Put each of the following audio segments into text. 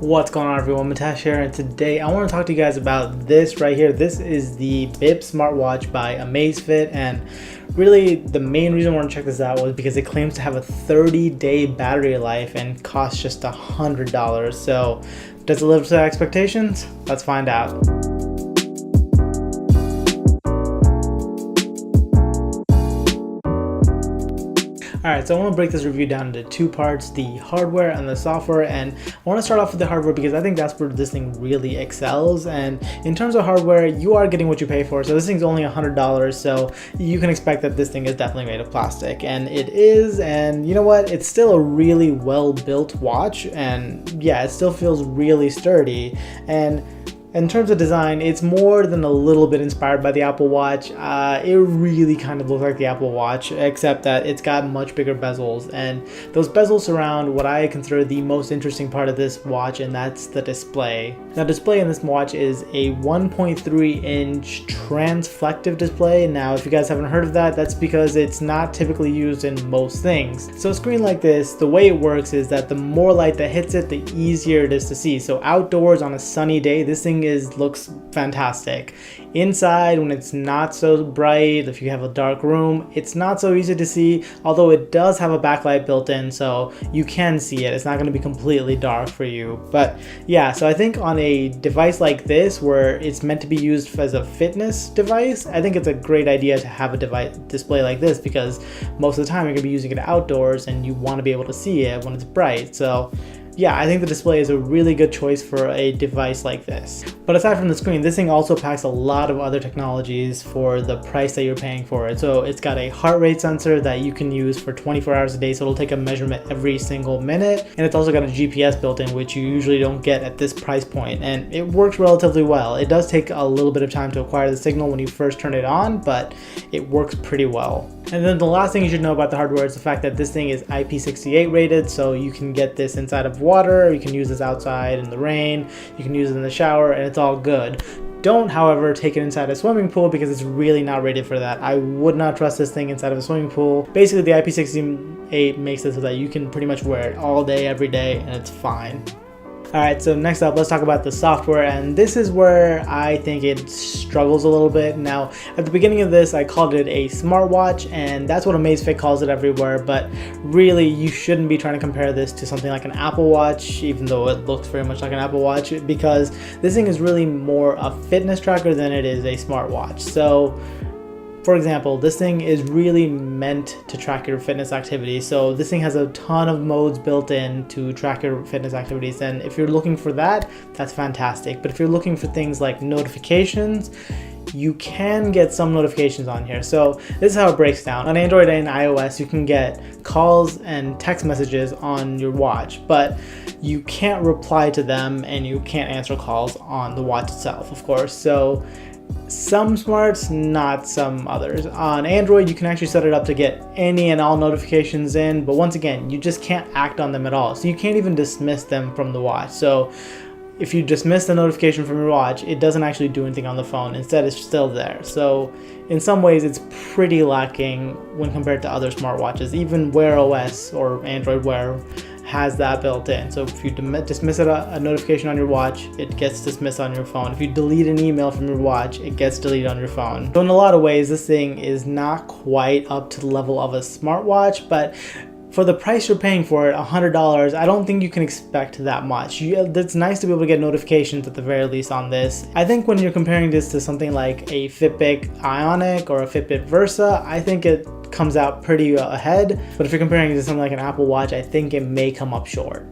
What's going on, everyone? Mitesh here, and today I want to talk to you guys about this right here. This is the Bip Smartwatch by Amazfit, and really the main reason I want to check this out was because it claims to have a 30-day battery life and costs just $100. So does it live up to expectations? Let's find out. Alright, so I want to break this review down into two parts, the hardware and the software, and I want to start off with the hardware because I think that's where this thing really excels. And in terms of hardware, you are getting what you pay for. So this thing's only $100, so you can expect that this thing is definitely made of plastic, and it is. And you know what, it's still a really well built watch, and yeah, it still feels really sturdy. And in terms of design, it's more than a little bit inspired by the Apple Watch. It really kind of looks like the Apple Watch, except that it's got much bigger bezels, and those bezels surround what I consider the most interesting part of this watch, and that's the display. Now, display in this watch is a 1.3-inch transflective display. Now, if you guys haven't heard of that, that's because it's not typically used in most things. So a screen like this, the way it works is that the more light that hits it, the easier it is to see. So outdoors on a sunny day, this thing looks fantastic. Inside, when it's not so bright, if you have a dark room, it's not so easy to see, although it does have a backlight built in, so you can see it. It's not going to be completely dark for you. But yeah, so I think on a device like this, where it's meant to be used as a fitness device, I think it's a great idea to have a display like this, because most of the time you're going to be using it outdoors and you want to be able to see it when it's bright. So yeah, I think the display is a really good choice for a device like this. But aside from the screen, this thing also packs a lot of other technologies for the price that you're paying for it. So it's got a heart rate sensor that you can use for 24 hours a day, so it'll take a measurement every single minute. And it's also got a GPS built in, which you usually don't get at this price point. And it works relatively well. It does take a little bit of time to acquire the signal when you first turn it on, but it works pretty well. And then the last thing you should know about the hardware is the fact that this thing is IP68 rated, so you can get this inside of water, you can use this outside in the rain, you can use it in the shower, and it's all good. Don't, however, take it inside a swimming pool because it's really not rated for that. I would not trust this thing inside of a swimming pool. Basically, the IP68 makes it so that you can pretty much wear it all day, every day, and it's fine. Alright, so next up, let's talk about the software, and this is where I think it struggles a little bit. Now, at the beginning of this, I called it a smartwatch, and that's what Amazfit calls it everywhere, but really, you shouldn't be trying to compare this to something like an Apple Watch, even though it looks very much like an Apple Watch, because this thing is really more a fitness tracker than it is a smartwatch. So, for example, this thing is really meant to track your fitness activities. So this thing has a ton of modes built in to track your fitness activities. And if you're looking for that, that's fantastic. But if you're looking for things like notifications, you can get some notifications on here. So this is how it breaks down. On Android and iOS, you can get calls and text messages on your watch, but you can't reply to them and you can't answer calls on the watch itself, of course. So some smarts, not some others. On Android, you can actually set it up to get any and all notifications in, but once again, you just can't act on them at all. So you can't even dismiss them from the watch. So if you dismiss the notification from your watch, it doesn't actually do anything on the phone. Instead, it's still there. So in some ways, it's pretty lacking when compared to other smartwatches. Even Wear OS or Android Wear has that built in. So if you dismiss a notification on your watch, it gets dismissed on your phone. If you delete an email from your watch, it gets deleted on your phone. So in a lot of ways, this thing is not quite up to the level of a smartwatch, but for the price you're paying for it, $100, I don't think you can expect that much. It's nice to be able to get notifications at the very least on this. I think when you're comparing this to something like a Fitbit Ionic or a Fitbit Versa, I think it comes out pretty ahead. But if you're comparing it to something like an Apple Watch, I think it may come up short.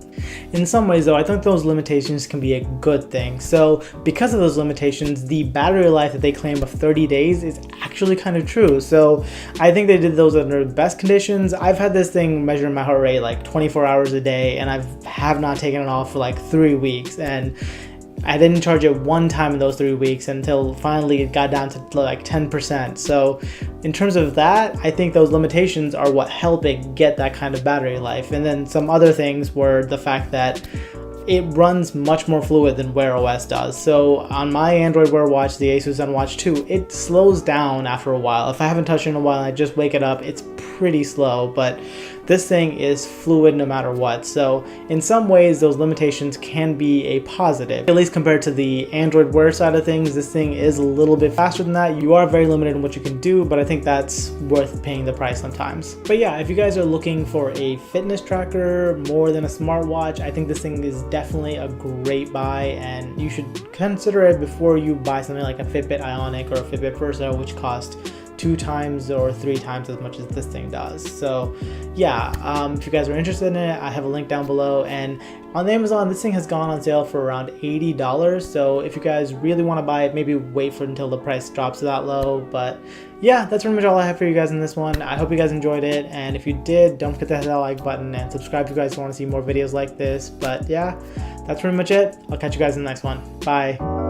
In some ways though, I think those limitations can be a good thing. So because of those limitations, the battery life that they claim of 30 days is actually kind of true. So I think they did those under the best conditions. I've had this thing measure my heart rate like 24 hours a day, and I have not taken it off for like 3 weeks, and I didn't charge it one time in those 3 weeks until finally it got down to like 10%. So in terms of that, I think those limitations are what help it get that kind of battery life. And then some other things were the fact that it runs much more fluid than Wear OS does. So on my Android Wear watch, the Asus ZenWatch 2, it slows down after a while. If I haven't touched it in a while and I just wake it up, it's pretty slow, but this thing is fluid no matter what. So in some ways, those limitations can be a positive. At least compared to the Android Wear side of things, this thing is a little bit faster than that. You are very limited in what you can do, but I think that's worth paying the price sometimes. But yeah, if you guys are looking for a fitness tracker more than a smartwatch, I think this thing is definitely a great buy, and you should consider it before you buy something like a Fitbit Ionic or a Fitbit Versa, which cost 2 times or 3 times as much as this thing does. So yeah, if you guys are interested in it, I have a link down below. And on Amazon, this thing has gone on sale for around $80. So if you guys really want to buy it, maybe wait for until the price drops that low. But yeah, that's pretty much all I have for you guys in this one. I hope you guys enjoyed it, and if you did, don't forget to hit that like button and subscribe if you guys want to see more videos like this. But yeah, that's pretty much it. I'll catch you guys in the next one. Bye.